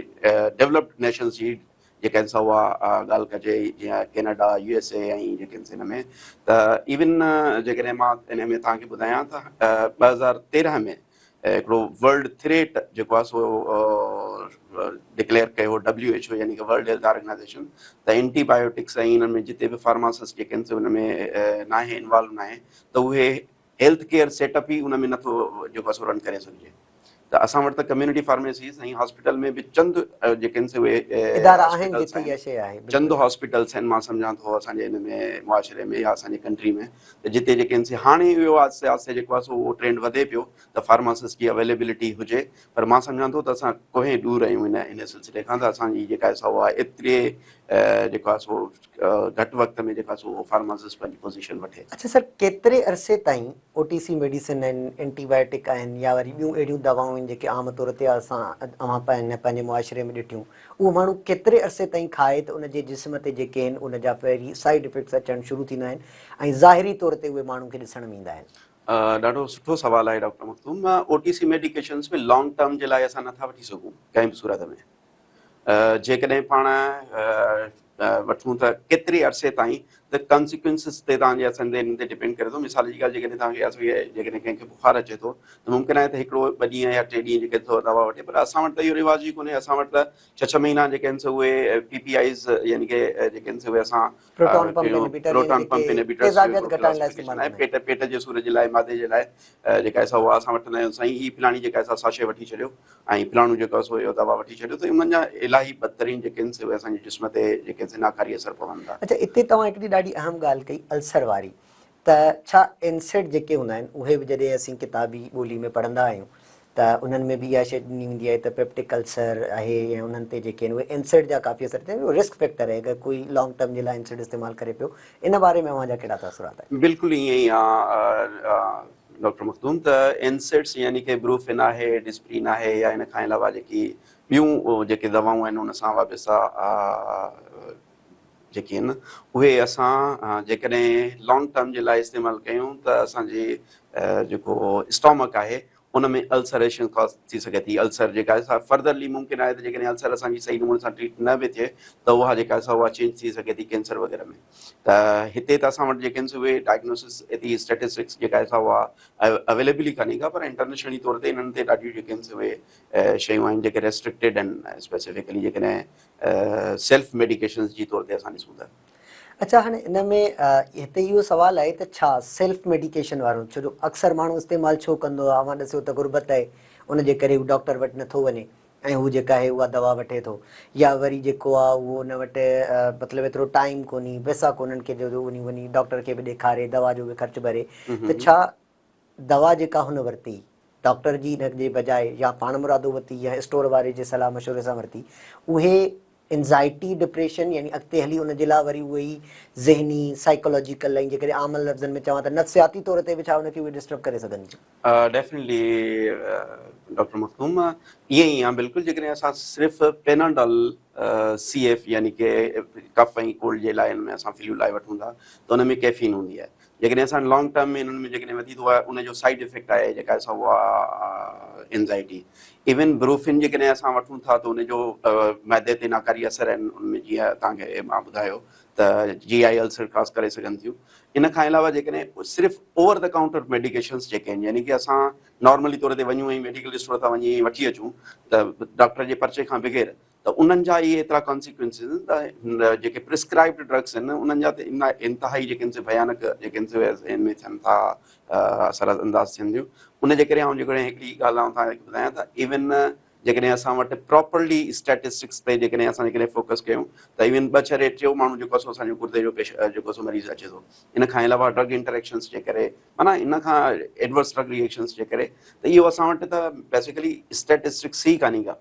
डेवलप्ड नेशन्स जी जेके आहिनि सा उहा ॻाल्हि कजे, जीअं कैनेडा, USA ऐं जेके आहिनि हिन में, त इवन जेकॾहिं मां इन में तव्हांखे ॿुधायां त 2013 में हिकिड़ो वर्ल्ड थ्रेट जेको आहे सो डिक्लेयर कयो WHO, यानी कि वर्ल्ड हेल्थ ऑर्गेनाइज़ेशन, त एंटीबायोटिक्स ऐं इन्हनि में जिते बि फार्मासिस्ट जेके आहिनि उन में न आहे, इन्वॉल्व न आहे, त उहे हेल्थ केयर सेटअप ई उन में नथो जेको आहे सो रन करे सघिजे। त असां वटि त कम्युनिटी फार्मेसीस ऐं हॉस्पिटल में बि चंद जेके आहिनि से उहे चंद हॉस्पिटल्स आहिनि, मां सम्झां थो असांजे हिन में मुआशिरे में या असांजे कंट्री में, त जिते जेके आहिनि से हाणे इहो आहिस्ते आहिस्ते जेको आहे सो उहो ट्रेंड वधे पियो त फार्मासिस्ट जी अवेलेबिलिटी हुजे, पर मां सम्झां थो त असां कोहे दूर आहियूं इन सिलसिले खां, त असांजी जेका आहे उहा एतिरे जेको आहे सो घटि वक़्त में जेका सो फार्मासिस्ट पंहिंजी पोज़ीशन वठे। अच्छा सर, केतिरे अरसे ताईं OTC मेडिसिन आहिनि, एंटीबायोटिक आहिनि, या वरी ॿियूं अहिड़ियूं दवाऊं आहिनि जेके आम तौर ते अवां पंहिंजे मुआशिरे में ॾिठियूं, उहो माण्हू केतिरे अरसे ताईं खाए त उनजे जिस्म ते जेके आहिनि उनजा पहिरीं साइड इफेक्ट्स अचणु शुरू थींदा आहिनि ऐं ज़ाहिरी तौर ते उहे माण्हू खे ॾिसण में ईंदा आहिनि? ॾाढो सुठो सुवालु आहे डॉक्टर मखदूम। OTC मेडिकेशन्स में लॉन्ग टर्म जे लाइ असां नथा वठी सघूं कंहिं बि सूरत में। जेकॾहिं पाण वठूं त केतिरे अरसे ताईं, त कॉन्सिक्वेंसिस ते तव्हांजे असांजे हिन ते डिपेंड करे थो। मिसाल जी ॻाल्हि, जेकॾहिं तव्हांखे जेकॾहिं कंहिंखे बुखार अचे थो त मुमकिन आहे त हिकिड़ो 2 ॾींहं या 3 ॾींहं जेके दवा वठे, पर असां वटि त इहो रिवाज ई कोन्हे। असां वटि त 6 महीना जेके आहिनि से उहे PPIs, यानी कि जेके आहिनि से उहे असां प्रोटॉन पंप इनहिबिटर्स आहे, पेट जे सूर जे लाइ, मादे जे लाइ जेका आहे उहा असां वठंदा आहियूं। साईं ही फलाणी जेका आहे साशे वठी छॾियो ऐं फलाणो जेको आहे सो इहो दवा वठी छॾियो, त उन्हनि जा इलाही बदतरीन जेके आहिनि से उहे असांजे जिस्म ते जेके आहिनि नाकारी असर पवनि था। अच्छा, हिते तव्हां हिकिड़ी ॾाढी अहम ॻाल्हि कई अल्सर वारी, त छा NSAID जेके हूंदा आहिनि उहे बि जॾहिं असीं किताबी ॿोली में पढ़ंदा आहियूं त उन्हनि में बि इहा शइ ॾिनी वेंदी आहे त पेप्टिक अल्सर आहे, या उन्हनि ते जेके आहिनि उहे NSAID जा काफ़ी असर थियनि, रिस्क फैक्टर आहे अगरि कोई लॉन्ग टर्म जे लाइ NSAID इस्तेमालु करे पियो, इन बारे में अव्हांजा कहिड़ा तासुरात आहिनि? बिल्कुलु ईअं ई आहे डॉक्टर मखदूम, त NSAIDs यानी कि ब्रूफिन आहे, डिस्प्रिन आहे, या इन खां अलावा जेकी ॿियूं जेके दवाऊं आहिनि उन सां वाबस्ता जेके आहिनि उहे असां जेकॾहिं लॉन्ग टर्म जे लाइ इस्तेमालु कयूं त असांजे जेको स्टॉमक आहे उन में अल्सरेशन कॉज थी सघे थी। अल्सर जेका आहे फर्दरली मुमकिन आहे त जेकॾहिं अल्सर असांजी सही नमूने सां ट्रीट न बि थिए त उहा जेका आहे उहा चेंज थी सघे थी कैंसर वग़ैरह में। त हिते त असां वटि जेके आहिनि उहे डायग्नोसिस एतिरी स्टेटिस्टिक्स जेका आहे उहा अवेलेबल ई कान्हे का, पर इंटरनेशनली तौर ते इन्हनि ते ॾाढियूं जेके आहिनि उहे शयूं आहिनि जेके रेस्ट्रिक्टेड आहिनि, स्पेसिफिकली जेकॾहिं सेल्फ मेडिकेशन्स जी तौर ते असां ॾिसूं था। अच्छा, हाणे इन में हिते इहो सुवालु आहे त छा सेल्फ मेडिकेशन वारो, छो जो अक्सर माण्हू इस्तेमालु छो कंदो आहे, अव्हां ॾिसो त गुरबत आहे उनजे करे डॉक्टर वटि नथो वञे ऐं हू जेका आहे उहा दवा वठे थो, या वरी जेको आहे उहो उन वटि मतिलबु एतिरो टाइम कोन्हे, पैसा कोन्हनि की जो उन वञी डॉक्टर खे बि ॾेखारे दवा जो बि ख़र्चु भरे, त छा दवा जेका हुन वरिती डॉक्टर जी हिन जे बजाए या पाण मुरादो वरिती या स्टोर वारे जे सलाह मशवरे सां वरिती, उहे एंज़ाइटी डिप्रेशन यानी अॻिते हली उन जे लाइ वरी उहे ई ज़हनी साइकोलॉजिकल ऐं जेकॾहिं आम लफ़्ज़नि में चवां त नफ़्सियाती तौर ते बि छा उनखे उहे डिस्टर्ब करे सघनि थियूं? डेफिनेटली डॉक्टर मखदूम ईअं ई आहे बिल्कुलु। जेकॾहिं असां सिर्फ़ु पेनाडॉल CF यानी कि कफ ऐं कोल्ड जे लाइ हिन में असां फ्लू लाइ वठूं था त उन में कैफ़ीन हूंदी आहे। जेकॾहिं असां लॉन्ग टर्म में इन्हनि में जेकॾहिं वधी थो आहे उनजो साइड इफेक्ट आहे जेका असां उहा एंज़ाइटी। इवन ब्रूफिन जेकॾहिं असां वठूं था त उनजो मैदे ते नाकारी असर आहिनि उनमें, जीअं तव्हांखे मां ॿुधायो त GI अल्सर काज़ करे सघनि थियूं। इन खां अलावा जेकॾहिं सिर्फ़ु ओवर द काउंटर मेडिकेशन्स जेके आहिनि, यानी कि असां नॉर्मली तौर ते वञूं ऐं मेडिकल स्टोर तां वञी वठी अचूं त डॉक्टर जे पर्चे खां बग़ैर, त उन्हनि जा इहे एतिरा कॉन्सिक्वेंसिस आहिनि त जेके प्रिस्क्राइब्ड ड्रग्स आहिनि उन्हनि जा त इंतिहाई जेके आहिनि भयानक जेके आहिनि हिन में थियनि था असर अंदाज़ थियनि थियूं। उन जे करे ऐं जेकॾहिं हिकिड़ी ॻाल्हि आउं तव्हांखे ॿुधायां त इवन जेकॾहिं असां वटि प्रॉपरली स्टैटिस्टिक्स ते जेकॾहिं असां जेकॾहिं फोकस कयूं त इवन 2 छॾे 3 माण्हू जेको आहे असांजो गुर्दे जो जेको सो मरीज़ अचे थो। इन खां अलावा ड्रग इंटरेक्शन्स जे करे, माना इन खां एडवर्स ड्रग रिएक्शन्स जे करे, त इहो असां वटि त बेसिकली स्टैटिस्टिक्स ई कान्हे का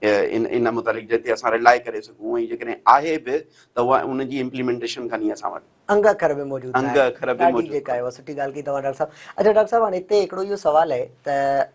इन मुतालिक़ जिते असां रिलाए करे सघूं, ऐं जेकॾहिं आहे बि त उहा उनजी इम्प्लीमेंटेशन कान्हे असां वटि, अंग अखर में मौजूदु अंग नाहे। अखर बि ॾाढी मौजूदु जेका आहे उहा सुठी ॻाल्हि कई तव्हां डॉक्टर साहब। अच्छा डॉक्टर साहब, हाणे हिते हिकिड़ो इहो सुवालु आहे त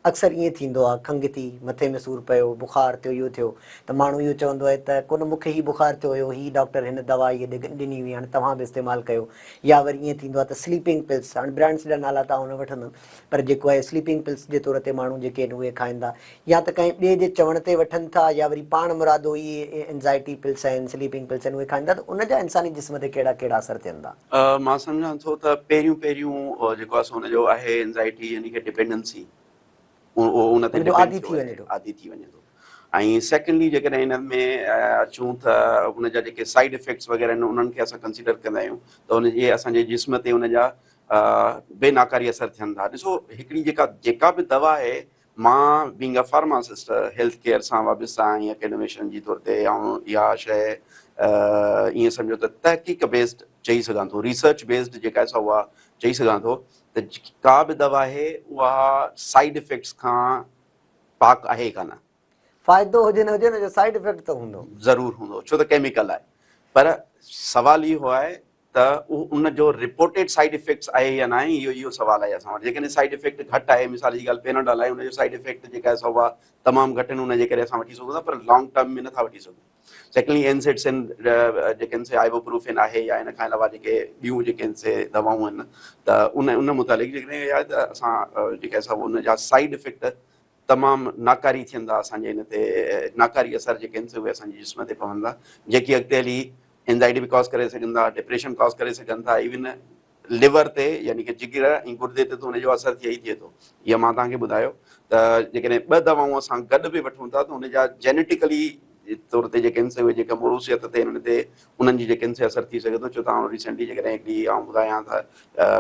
अक्सर ईअं थींदो आहे, खंघि थी, मथे में सूरु पियो, बुख़ारु थियो, इहो थियो त माण्हू इहो चवंदो आहे त कोन मूंखे ई बुख़ारु थियो हुयो, ही डॉक्टर हिन दवा इहा ॾिनी हुई, हाणे तव्हां बि इस्तेमालु कयो। या वरी ईअं थींदो आहे त स्लीपिंग पिल्स, हाणे ब्रांड्स जा नाला तव्हां हुन वठंदुमि, पर जेको आहे स्लीपिंग पिल्स जे तौर ते माण्हू जेके आहिनि उहे खाइनि था, या त कंहिं ॿिए जे चवण ते वठनि था, या वरी पाण मुरादो इहे एंज़ाइटी पिल्स आहिनि, स्लीपिंग पिल्स आहिनि, उहे खाइनि था, त उनजा इंसानी जिस्म ते कहिड़ा कहिड़ा असर थियनि था? मां सम्झां थो त पहिरियों जेको आहे हुनजो आहे एंज़ाइटी यानी कि डिपेंडेंसी, उन ते डिपेंड आदी थी वञे थो, आदी थी वञे थो। ऐं सेकेंडली जेकॾहिं हिन में अचूं त उनजा जेके साइड इफेक्ट्स वग़ैरह आहिनि उन्हनि खे असां कंसिडर कंदा आहियूं त उनजे असांजे जिस्म ते उनजा बेनाकारी असर थियनि था। ॾिसो, हिकिड़ी जेका बि दवा आहे, मां being a pharmacist health care सां वाबस्ता ऐं एकेडमिशन जी तौर ते ऐं इहा शइ ईअं सम्झो त तहक़ीक़ बेस्ड चई सघां थो, रिसर्च बेस्ड जेका आहे उहा चई सघां थो त का बि दवा आहे उहा साइड इफेक्ट्स खां पाक आहे कान। फ़ाइदो हुजे न हुजे, हुनजो साइड इफेक्ट त हूंदो, ज़रूरु हूंदो, छो त केमिकल आहे। पर सवाल इहो आहे त उनजो रिपोर्टेड साइड इफेक्ट्स आहे या न आहे, इहो सवाल आहे असां वटि। जेकॾहिं साइड इफेक्ट घटि आहे, मिसाल जी ॻाल्हि पेनाडॉल आहे, उनजो साइड इफेक्ट जेका आहे उहा तमामु घटि आहिनि, उनजे करे असां वठी सघूं था, पर लॉन्ग टर्म में नथा वठी सघूं। सेकेंडली एनसेड्स आहिनि, जेके आहिनि से आइबोप्रूफिन आहे, या इन खां अलावा जेके ॿियूं जेके आहिनि से दवाऊं आहिनि, त उन मुतालिक़ जेकॾहिं आहे त असां जेके असां उनजा साइड इफेक्ट तमामु नाकारी थियनि था, असांजे हिन ते नाकारी असर जेके आहिनि से उहे असांजे जिस्म ते पवनि था, जेकी अॻिते हली एंज़ाइटी बि कॉज़ करे सघनि था, डिप्रेशन कॉज़ करे सघनि था, इवन लिवर ते यानी कि जिगर ऐं गुर्दे ते त हुनजो असर थिए ई थिए थो। इहा मां तव्हांखे ॿुधायो त जेकॾहिं 2 दवाऊं असां गॾु बि वठूं था त हुनजा जेनेटिकली तौर ते जेके आहिनि से उहे जेका मोरूसियत ते हिननि ते उन्हनि जी जेके आहिनि से असर थी सघे थो। छो त आउं रिसेंटली जेकॾहिं हिकिड़ी आउं ॿुधायां त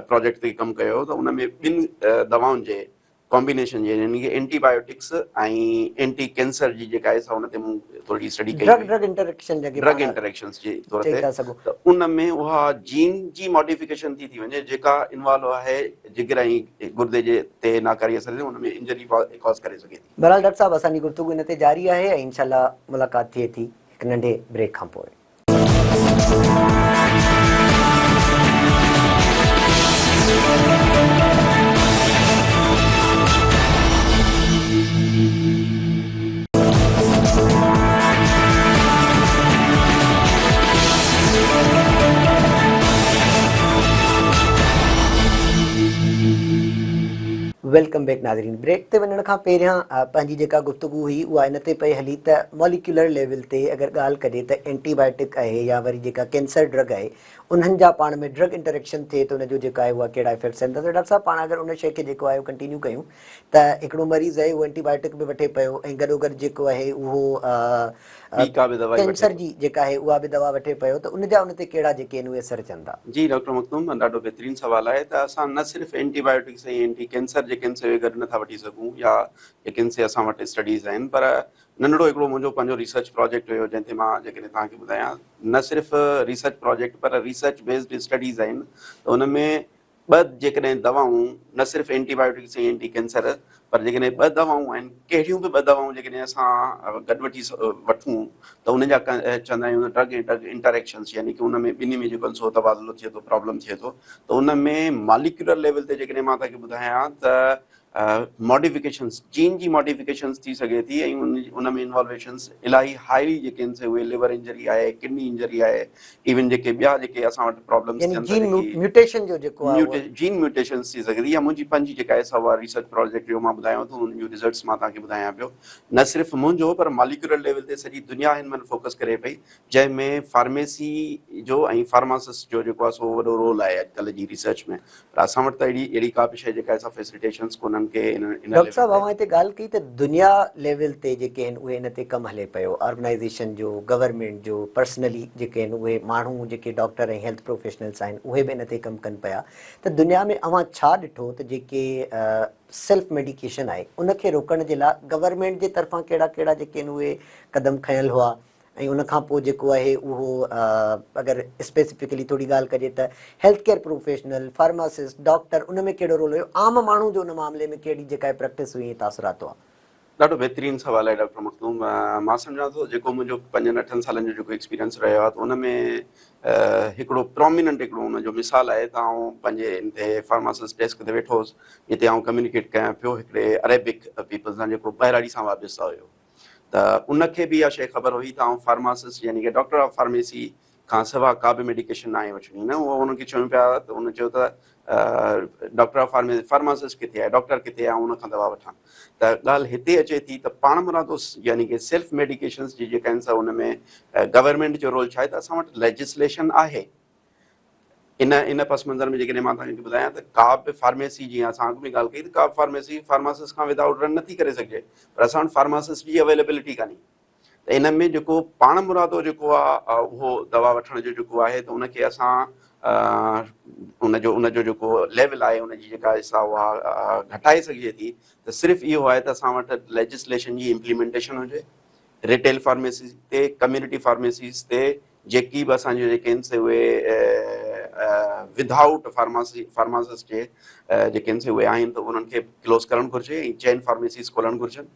प्रोजेक्ट ते कमु कयो त उन में 2 दवाउनि जे कॉम्बिनेशन जे, यानी कि एंटीबायोटिक्स ऐं एंटी कैंसर जी जेका आहे हुन ते मूं थोरी स्टडी कई हुई, ड्रग इंटरेक्शन ड्रग इंटरेक्शन्स जे तौर चई ते, था सघूं। त उन में उहा जीन जी मॉडिफिकेशन थी वञे जेका इन्वॉल्व आहे जिगर ऐं गुर्दे जे ते नाकारी असर हुन में इंजरी कॉज़ करे सघे थी। बहरहाल डॉक्टर साहब, असांजी गुफ्तगू हिन ते जारी आहे ऐं इंशाल्लाह मुलाक़ात थिए थी हिकु नंढे ब्रेक खां पोइ। वेलकम बैक नाज़रीन। ब्रेक ते वञण खां पहिरियां पंहिंजी जेका गुफ्तगू हुई उहा इन ते पई हली त मॉलिक्यूलर लेवल ते अगरि ॻाल्हि कजे त एंटीबायोटिक आहे या वरी जेका कैंसर ड्रग आहे उन्हनि जा पाण में ड्रग इंटरेक्शन थिए त उनजो जेको आहे उहा कहिड़ा इफेक्ट्स आहिनि। त डॉक्टर साहब पाण अगरि उन शइ खे जेको आहे कंटिन्यू कयूं त हिकिड़ो मरीज़ आहे उहो एंटीबायोटिक बि वठे पियो ऐं गॾोगॾु जेको आहे उहो ॿी का बि दवाई वठे कैंसर जी जेका आहे उहा बि दवा वठे पियो त उनजा उन ते कहिड़ा जेके आहिनि उहे असर थियनि था? जी डॉक्टर मखदूम, ॾाढो बहितरीनु सुवालु आहे त असां न सिर्फ़ु एंटीबायोटिक्स ऐं एंटी कैंसर जेके से गॾु नथा वठी सघूं या जेके से असां वटि स्टडीज़ आहिनि, पर नंढड़ो हिकिड़ो मुंहिंजो पंहिंजो रिसर्च प्रोजेक्ट हुयो जंहिं ते मां जेकॾहिं तव्हांखे ॿुधायां, न सिर्फ़ु रिसर्च प्रोजेक्ट पर रिसर्च बेस्ड स्टडीज़ आहिनि। त उन में ॿ जेकॾहिं दवाऊं, न सिर्फ़ु एंटीबायोटिक्स ऐं एंटी कैंसर, पर जेकॾहिं ॿ दवाऊं आहिनि, कहिड़ियूं बि ॿ दवाऊं जेकॾहिं असां गॾु वठूं त उन जा चवंदा आहियूं ड्रग ड्रग इंटरेक्शन्स, यानी कि उन में ॿिन्ही में जेको सो तबादलो थिए थो, प्रॉब्लम थिए थो, त उन में मॉलिक्यूलर लेवल ते जेकॾहिं मां तव्हांखे ॿुधायां त मॉडिफिकेशंस, जीन जी मॉडिफिकेशंस थी सघे थी ऐं उन में इन्वॉल्वेशंस इलाही हाई जेके आहिनि से उहे लिवर इंजरी आहे, किडनी इंजरी आहे, इवन जेके ॿिया जेके असां वटि प्रॉब्लम्स यानी थियनि था, जीन जेकी म्यूटेशन जो जेको आहे उहो जीन म्यूटेशंस थी सघंदी, या मुंहिंजी पंहिंजी जेका आहे उहा रिसर्च प्रोजेक्ट जो मां ॿुधायांव थो, उन जूं रिज़ल्ट्स मां तव्हांखे ॿुधायां पियो। न सिर्फ़ु मुंहिंजो पर मॉलिक्यूलर लेवल ते सॼी दुनिया हिन महिल फोकस करे पई, जंहिंमें फार्मेसी जो ऐं फार्मासिस्ट जो जेको आहे सो वॾो रोल आहे अॼुकल्ह जी रिसर्च में। पर असां वटि त अहिड़ी का बि शइ जेका आहे फैसिलिटेशन्स कोन्हनि के इन डॉक्टर लेवल साहब ते। अवां हिते ॻाल्हि कई त दुनिया लेवल ते जेके आहिनि उहे हिन ते कमु हले पियो, ऑर्गेनाइज़ेशन जो, गवर्नमेंट जो, पर्सनली जेके आहिनि उहे माण्हू जेके डॉक्टर ऐं हेल्थ प्रोफेशनल्स आहिनि उहे बि हिन ते कमु कनि पिया। त दुनिया में अवां छा ॾिठो त जेके सेल्फ मेडिकेशन आहे उनखे रोकण जे लाइ गवर्नमेंट जे तरफ़ां कहिड़ा कहिड़ा जेके आहिनि उहे क़दम खयल हुआ, ऐं उनखां पोइ जेको आहे उहो अगरि स्पेसिफिकली थोरी ॻाल्हि कजे त health care professional, pharmacist, doctor, उन में कहिड़ो रोल हुयो, आम माण्हू जो उन मामले में कहिड़ी जेका आहे प्रैक्टिस हुई, तासुरात हुआ? ॾाढो बहितरीनु सुवालु आहे डॉक्टर मखदूम। मां सम्झां थो जेको मुंहिंजो 5-8 सालनि जो जेको एक्सपीरियंस रहियो आहे, त उन में हिकिड़ो प्रोमिनेंट हिकिड़ो हुनजो मिसाल आहे त आउं पंहिंजे हिन ते फार्मासिस्ट डेस्क ते वेठो हुउसि, जिते आउं कम्युनिकेट कयां पियो हिकिड़े अरेबिक पीपल सां जेको ॿाहिराड़ी सां वाबस्ता हुयो। त उनखे बि इहा शइ ख़बर हुई त आउं फार्मासिस्ट यानी कि डॉक्टर ऑफ फार्मेसी खां सवाइ का बि मेडिकेशन न आहे वठणी। न उहो उनखे चयूं पिया त उन चयो त डॉक्टर ऑफ फार्मासिस्ट किथे आहे, डॉक्टर किथे आहे, उन खां दवा वठां। त ॻाल्हि हिते अचे थी त पाण मुरादो यानी कि सेल्फ मेडिकेशन्स जी जेका आहिनि सा उन में गवर्नमेंट जो रोल छा आहे त असां वटि लेजिस्लेशन आहे। इन पस मंज़र में जेकॾहिं मां तव्हांखे ॿुधायां त का बि फार्मेसी, जीअं असां अॻु में ॻाल्हि कई त का बि फार्मेसी फार्मासिस्ट खां विदाउट रन नथी करे सघिजे, पर असां वटि फार्मासिस्ट जी अवेलेबिलिटी कान्हे। त इन में जेको पाण मुरादो जेको आहे उहो दवा वठण जो जेको आहे, त उनखे असां उनजो जेको लेवल आहे उनजी जेका हिसा उहा घटाए सघिजे थी। त सिर्फ़ु इहो आहे त असां वटि लेजिस्लेशन जी इम्प्लीमेंटेशन हुजे, रिटेल फार्मेसी ते, कम्यूनिटी फार्मेसीज़ ते, जेकी बि असांजो जेके आहिनि से उहे विदाउट फार्मासिस्ट जे जेके आहिनि से उहे आहिनि, त उन्हनि खे क्लोज़ करणु घुरिजे ऐं चैन फार्मेसीज़ खोलणु घुरिजनि।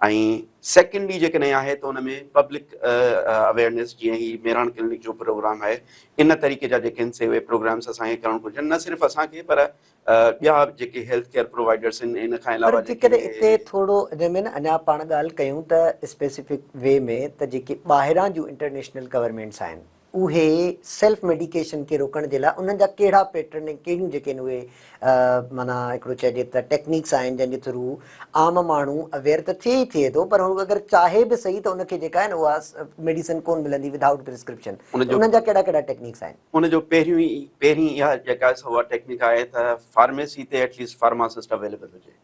ऐं सेकेंडली जेकॾहिं आहे त उन में पब्लिक अवेयरनेस, जीअं ही मेरान क्लिनिक जो प्रोग्राम आहे, इन तरीक़े जा जेके आहिनि से उहे प्रोग्राम्स असांखे करणु घुरिजनि, न सिर्फ़ु असांखे पर ॿिया जेके हेल्थ केयर प्रोवाइडर्स आहिनि, इन खां पर अलावा जेकॾहिं जेके हिते थोरो हिन में न अञा पाण ॻाल्हि कयूं त स्पेसिफिक वे में त जेके ॿाहिरां जूं इंटरनेशनल गवर्नमेंट्स आहिनि उहे सेल्फ मेडिकेशन खे रोकण जे लाइ उन्हनि जा कहिड़ा पैटर्न ऐं कहिड़ियूं जेके आहिनि उहे माना हिकिड़ो चइजे त टेक्निक्स आहिनि जंहिंजे थ्रू आम माण्हू अवेयर त थिए ई थिए थो, पर हू अगरि चाहे बि सही त उनखे जेका आहे न उहा मेडिसिन कोन मिलंदी विदाउट प्रिस्क्रिप्शन, त उन्हनि जा कहिड़ा कहिड़ा टेक्निक्स आहिनि? उनजो पहिरीं इहा जेका उहा टेक्निक आहे त फार्मेसी ते एटलीस्ट फार्मासिस्ट अवेलेबल हुजे,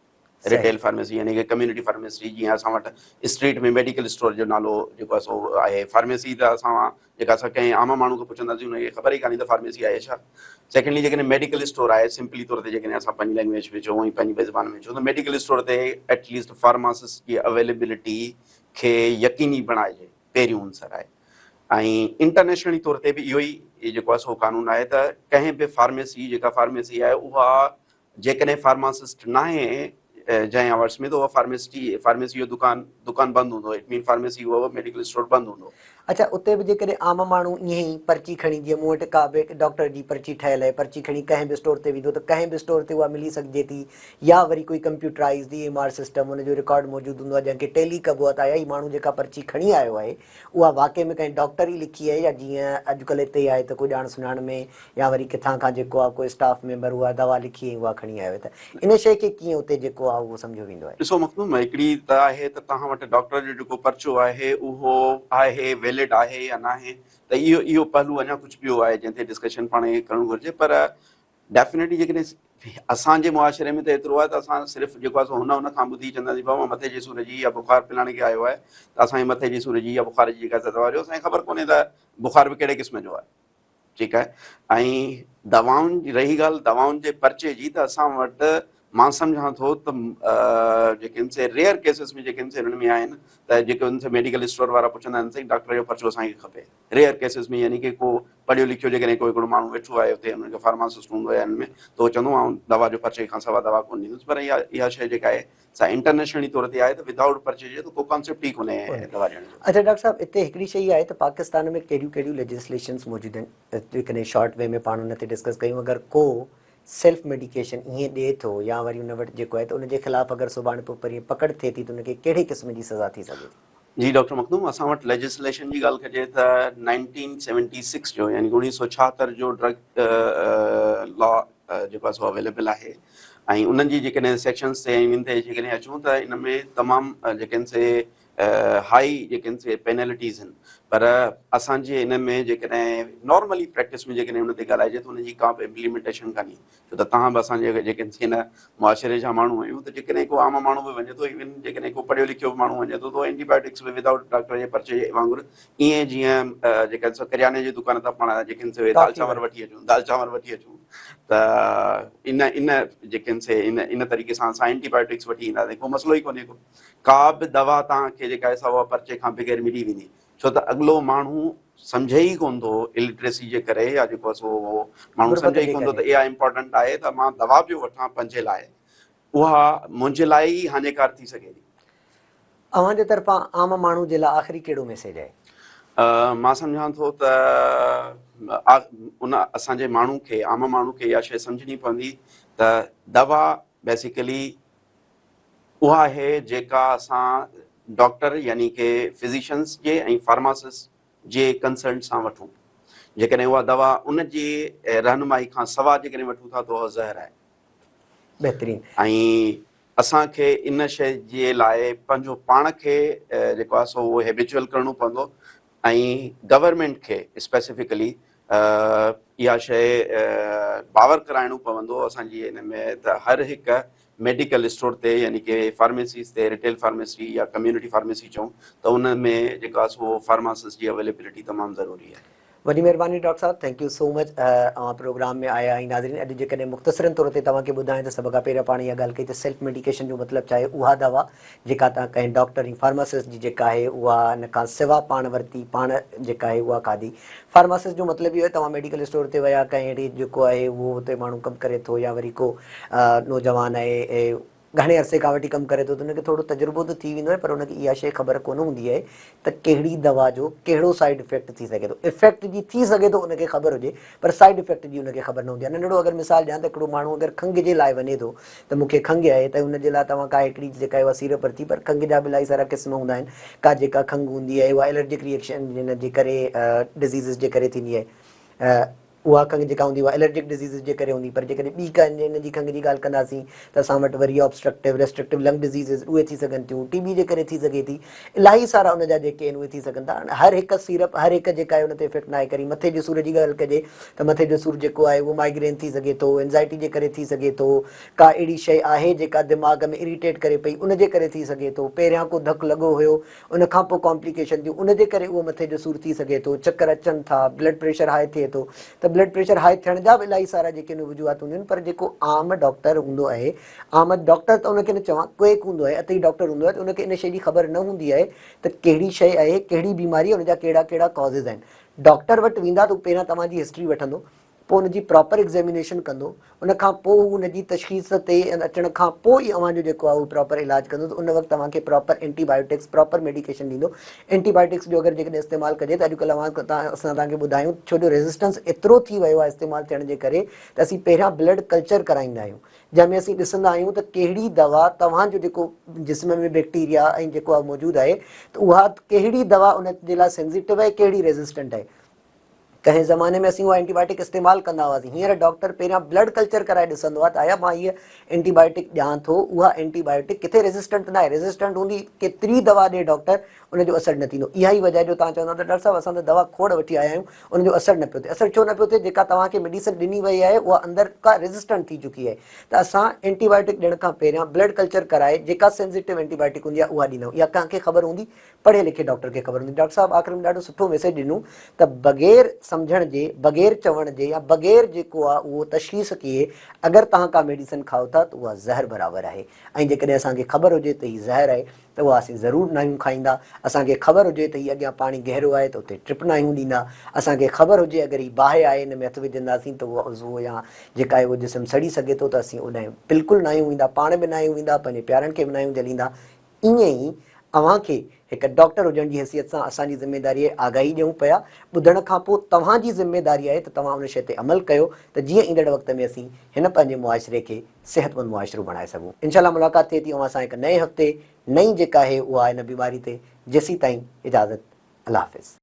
रिटेल फार्मेसी यानी कि कम्यूनिटी फार्मेसी। जीअं असां वटि स्ट्रीट में मेडिकल स्टोर जो नालो जेको आहे सो आहे, फार्मेसी त असां जेका असां कंहिं आम माण्हू खे पुछंदासीं उनखे ख़बर ई कान्हे त फार्मेसी आहे छा। सेकेंडली जेकॾहिं मेडिकल स्टोर आहे, सिंपली तौर ते जेकॾहिं असां पंहिंजी लैंग्वेज में चऊं ऐं पंहिंजी ज़बान में चऊं, त मेडिकल स्टोर ते एटलीस्ट फार्मासिस्ट जी अवेलेबिलिटी खे यकीनी बणाइजे, पहिरियों आंसर आहे। ऐं इंटरनेशनली तौर ते बि इहो ई जेको आहे सो कानून आहे त कंहिं बि फार्मेसी जेका फार्मेसी आहे उहा जेकॾहिं फार्मासिस्ट न आहे जंहिं आवर्स में, त उहा फार्मेसी जो दुकान बंदि हूंदो, इट मीन फार्मेसी उहो मेडिकल स्टोर बंदि हूंदो। अच्छा, उते बि जेकॾहिं आम माण्हू ईअं ई पर्ची खणी, जीअं मूं वटि का बि डॉक्टर जी पर्ची ठहियल आहे, पर्ची खणी कंहिं बि स्टोर ते वेंदो त कंहिं बि स्टोर ते उहा मिली सघिजे थी, या वरी कोई कंप्यूटराइज़ EMR सिस्टम हुनजो रिकॉर्ड मौजूदु हूंदो आहे जंहिंखे टेली कबो आहे त इहा ई माण्हू जेका पर्ची खणी आयो आहे उहा वाक़ई में कंहिं डॉक्टर ई लिखी आहे, या जीअं अॼुकल्ह हिते आहे त कोई ॼाण सुञाण में या वरी किथां खां जेको आहे कोई स्टाफ मेंबर उहा दवा लिखी ऐं उहा खणी आयो, त इन शइ खे कीअं उते जेको आहे उहो सम्झो वेंदो आहे? ॾिसो मखदूम, हिकिड़ी त आहे त तव्हां वटि डॉक्टर जो जेको पर्चो आहे उहो आहे वैलिड आहे या न आहे, त इहो पहलू अञा कुझु ॿियो आहे जंहिं ते डिस्कशन पाण खे करणु घुरिजे। पर डेफिनेटली जेकॾहिं असांजे मुआशिरे में त एतिरो आहे त असां सिर्फ़ु जेको आहे सो हुन खां ॿुधी चवंदासीं बाबा मथे जे सूर जी या बुखार पिलाणे खे आयो आहे, त असांखे मथे जे सूर जी या बुखार जी जेका दवा ॾियो, असांखे ख़बर कोन्हे त बुखार बि कहिड़े क़िस्म जो आहे। ठीकु आहे। ऐं दवाउनि जी रही ॻाल्हि दवाउनि जे पर्चे जी, त असां वटि मां सम्झां थो त जेके हिन से रेयर केसिस में जेके हिन से हिननि में आहिनि, त जेके हुन से मेडिकल स्टोर वारा पुछंदा आहिनि साईं डॉक्टर जो पर्चो असांखे खपे। रेयर केसिस में यानी कि को पढ़ियो लिखियो जेकॾहिं कोई हिकिड़ो माण्हू वेठो आहे हुते, हुनखे फार्मासिस्ट हूंदो आहे हिन में, त उहो चवंदो आहे दवा जो पर्चे खां सवाइ दवा कोन ॾींदुसि। पर इहा शइ जेका आहे सा इंटरनेशनली तौर ते आहे, त विदाउट पर्चे जे त को कॉन्सेप्ट ई कोन्हे दवा ॾियण जो। अच्छा डॉक्टर साहब, हिते हिकिड़ी शइ आहे त पाकिस्तान में कहिड़ियूं कहिड़ियूं लेजिस्लेशन्स मौजूदु आहिनि, जेकॾहिं शॉर्ट वे में पाण हुन ते डिस्कस कयूं। अगरि को सेल्फ मेडिकेशन ईअं ॾिए थो या वरी हुन वटि जेको आहे त उनजे ख़िलाफ़ु अगरि सुभाणे पोइ परीहं पकड़ थिए थी त उनखे कहिड़े क़िस्म जी सज़ा थी सघे थी? जी डॉक्टर मखदूम, असां वटि लेजिस्लेशन जी ॻाल्हि कजे त 1976 जो यानी 1976 जो ड्रग लॉ जेको आहे सो अवेलेबल आहे। ऐं उन्हनि जी जेकॾहिं सेक्शन्स ते इन्हनि ते जेकॾहिं अचूं त इन में तमामु जेके आहिनि से हाई जेके आहिनि से पेनल्टीज़ आहिनि। पर असांजे इन में जेकॾहिं नॉर्मली प्रैक्टिस में जेकॾहिं हुन ते ॻाल्हाइजे त हुनजी का बि इम्प्लीमेंटेशन कान्हे। छो त तव्हां बि असांजे जेके हिन मुआशिरे जा माण्हू आहियूं, त जेकॾहिं को आम माण्हू बि वञे थो, इवन जेकॾहिं को पढ़ियो लिखियो बि माण्हू वञे थो, त एंटीबायोटिक्स बि विदाउट डॉक्टर जे पर्चे जे वांगुरु ईअं जीअं जेके किरयाने जी दुकान तां पाण जेके से दाल चांवर वठी अचूं त इन जेके से इन तरीक़े सां असां एंटीबायोटिक्स वठी ईंदासीं। को मसइलो ई कोन्हे का बि दवा तव्हांखे जेका आहे उहा पर्चे खां बग़ैर मिली वेंदी। छो त अॻिलो माण्हू सम्झे ई कोन थो इलिटरेसी जे करे, या जेको आहे सो माण्हू सम्झे ई कोन थो त इहा इम्पोर्टेंट आहे त मां दवा पियो वठां पंहिंजे लाइ, उहा मुंहिंजे लाइ ई हानिकार थी सघे थी। अव्हांजे तरफ़ां आम माण्हू जे लाइ आख़िरी कहिड़ो मैसेज आहे? मां सम्झां थो त उन असांजे माण्हू खे, आम माण्हू खे इहा शइ सम्झणी पवंदी त दवा बेसिकली उहा आहे जेका असां डॉक्टर यानी कि फिज़िशियंस जे ऐं फार्मासिस्ट जे कंसल्ट सां वठूं। जेकॾहिं उहा दवा उन जी रहनुमाई खां सवाइ जेकॾहिं वठूं था त उहा ज़हर आहे। बहितरीनु। ऐं असांखे इन शइ जे लाइ पंहिंजो पाण खे जेको आहे सो उहो हेबिचुअल करिणो पवंदो, ऐं गवर्नमेंट खे स्पेसिफिकली इहा शइ बावर कराइणो पवंदो असांजी हिन में, त हर हिकु मेडिकल स्टोर ते यानी कि फार्मेसीज़ ते, रिटेल फार्मेसी या कम्यूनिटी फार्मेसी चऊं, त उन में जेको आहे सो फार्मासिस्ट जी अवेलेबिलिटी तमामु ज़रूरी आहे। वॾी महिरबानी डॉक्टर साहब, thank you so much programme में आया। ऐं नाज़रीन, अॼु जेकॾहिं मुख़्तसरनि तौर ते तव्हांखे ॿुधायां त सभ खां पहिरियों पाण इहा ॻाल्हि कई त सेल्फ मेडिकेशन जो मतिलबु छा आहे। उहा दवा जेका तव्हां कंहिं डॉक्टर ऐं फार्मासिस्ट जी जेका आहे उहा इन खां सवाइ पाण वरिती, पाण जेका आहे उहा खाधी। फार्मासिस्ट जो मतिलबु इहो आहे तव्हां मेडिकल स्टोर ते विया, कंहिं अहिड़ी जेको आहे उहो हुते माण्हू कमु करे थो, या वरी को नौजवान आहे घणे अरसे खां वठी कमु करे थो, त हुनखे थोरो तजुर्बो त थी वेंदो आहे, पर हुनखे इहा शइ ख़बर कोन हूंदी आहे त कहिड़ी दवा जो कहिड़ो साइड इफेक्ट थी सघे थो। इफेक्ट जी थी सघे थो उनखे ख़बर हुजे, पर साइड इफेक्ट जी उनखे ख़बर न हूंदी आहे। नंढिड़ो अगरि मिसाल ॾियां त हिकिड़ो माण्हू अगरि खंघि जे लाइ वञे थो, त मूंखे खंघि आहे, त हुनजे लाइ तव्हां का हिकिड़ी जेका आहे उहा सीरप वरिती, पर खंघि जा बि इलाही सारा क़िस्म हूंदा आहिनि। का जेका खंघि हूंदी आहे उहा एलर्जिक रिएक्शन जिन जे करे डिज़ीज़िस जे करे थींदी आहे, उहा खंघि जेका हूंदी उहा एलर्जिक डिज़ीज़िस जे करे हूंदी। पर जेकॾहिं ॿी का हिन जी खंघि जी ॻाल्हि कंदासीं त असां वटि वरी ऑब्स्ट्रक्टिव रेस्ट्रिक्टिव लंग डिज़ीज़िस उहे थी सघनि थियूं, टीबी जे करे थी सघे थी, इलाही सारा उन जा जेके आहिनि उहे थी सघनि था। हर हिकु सीरप हर हिकु जेका आहे उन ते इफेक्ट न आहे करी। मथे जे सूर जी ॻाल्हि कजे त मथे जो सूरु जेको आहे उहो माइग्रेन थी सघे थो, एंज़ाइटी जे करे थी सघे थो, का अहिड़ी शइ आहे जेका दिमाग़ में इरिटेट करे पई उन जे करे थी सघे थो, पहिरियां को धकु लॻो हुयो उन खां पोइ कॉम्प्लिकेशन थियूं उन जे करे उहो मथे जो सूरु थी सघे थो, चकर अचनि था, ब्लड प्रेशर हाई थिए थो। त ब्लड प्रेशर हाई थियण जा बि इलाही सारा जेके वजूहात हूंदियूं आहिनि, पर जेको आम डॉक्टर हूंदो आहे, आम डॉक्टर त उनखे न चवां, कोई हूंदो आहे अतई डॉक्टर हूंदो आहे, त उनखे इन शइ जी ख़बर न हूंदी आहे त कहिड़ी शइ आहे, कहिड़ी बीमारी आहे, उनजा कहिड़ा कहिड़ा कॉज़िस आहिनि। डॉक्टर वटि वेंदा त पहिरियां तव्हांजी हिस्ट्री वठंदो, पोइ हुनजी प्रॉपर एग्ज़ामिनेशन कंदो, उनखां पोइ हुनजी तशख़ीस ते अचण खां पोइ ई अव्हांजो जेको आहे उहो प्रॉपर इलाजु कंदो, त उन वक़्तु तव्हांखे प्रॉपर एंटीबायोटिक्स प्रॉपर मेडिकेशन ॾींदो। एंटीबायोटिक्स जो अगरि जेकॾहिं इस्तेमालु कजे त अॼुकल्ह असां तव्हांखे ॿुधायूं, छो जो रेज़िस्टेंस एतिरो थी वियो आहे इस्तेमालु थियण जे करे, त असीं पहिरियां ब्लड कल्चर कराईंदा आहियूं, जंहिंमें असीं ॾिसंदा आहियूं त कहिड़ी दवा तव्हांजो जेको जिस्म में बैक्टीरिया ऐं जेको आहे मौजूदु आहे, त उहा कहिड़ी दवा उन जे लाइ सेंसिटिव आहे, कहिड़ी रेज़िस्टेंट आहे। कंहिं ज़माने में असीं उहा एंटीबायोटिक इस्तेमालु कंदा हुआसीं। हींअर डॉक्टर पहिरियां ब्लड कल्चर कराए ॾिसंदो आहे त आया मां हीअ एंटीबायोटिक ॾियां थो, उहा एंटीबायोटिक किथे रेज़िस्टेंट न आहे, रेज़िस्टेंट हूंदी केतिरी दवा ॾिए डॉक्टर, उनजो असरु न थींदो। इहा ई वजह जो तव्हां चवंदा त डॉक्टर साहिबु असां त दवा खोड़ वठी आया आहियूं, उनजो असरु न पियो थिए। असरु छो न पियो थिए? जेका तव्हांखे मेडिसिन ॾिनी वई आहे उहा अंदरि का रेज़िस्टेंट थी चुकी आहे। त असां एंटीबायोटिक ॾियण खां पहिरियां ब्लड कल्चर कराए जेका सेंसिटिव एंटीबायोटिक हूंदी आहे उहा ॾींदा आहियूं। इहा कंहिंखे ख़बर हूंदी? पढ़े लिखे डॉक्टर खे ख़बर हूंदी। डॉक्टर साहिबु आख़िर में ॾाढो सुठो मैसेज ॾिनो त बग़ैर सम्झण जे, बग़ैर चवण जे या बग़ैर जेको आहे उहो तशख़ीस किए अगरि तव्हां का मेडिसिन खाओ था त उहा ज़हर बराबरि आहे। ऐं जेकॾहिं असांखे ख़बर हुजे त हीअ ज़हर आहे त उहा असीं ज़रूरु न आहियूं खाईंदा। असांखे ख़बर हुजे त हीअ अॻियां पाणी गहरो आहे त उते ट्रिप न आहियूं ॾींदा। असांखे ख़बर हुजे अगरि हीअ बाहि आहे हिन में हथु विझंदासीं त उहा उज़ो या जेका आहे उहो जिस्म सड़ी सघे थो, त असीं उन बिल्कुलु न आहियूं वेंदा, पाण बि न आहियूं वेंदा, पंहिंजे प्यारनि खे बि न आहियूं जलींदा। ईअं ई अव्हांखे हिकु डॉक्टर हुजण जी हैसियत सां असांजी ज़िमेदारी आहे आगाही ॾियूं पिया। ॿुधण खां पोइ तव्हांजी ज़िमेदारी आहे त तव्हां उन शइ ते अमल कयो त जीअं ईंदड़ वक़्त में असीं हिन पंहिंजे मुआशिरे खे सिहतमंद मुआशिरो बणाए सघूं। इनशाला मुलाक़ात थिए थी अव्हां सां हिकु नए हफ़्ते, नई जेका आहे उहा आहे हिन बीमारी ते। जेसीं ताईं इजाज़त, अल्लाह हाफ़िज़।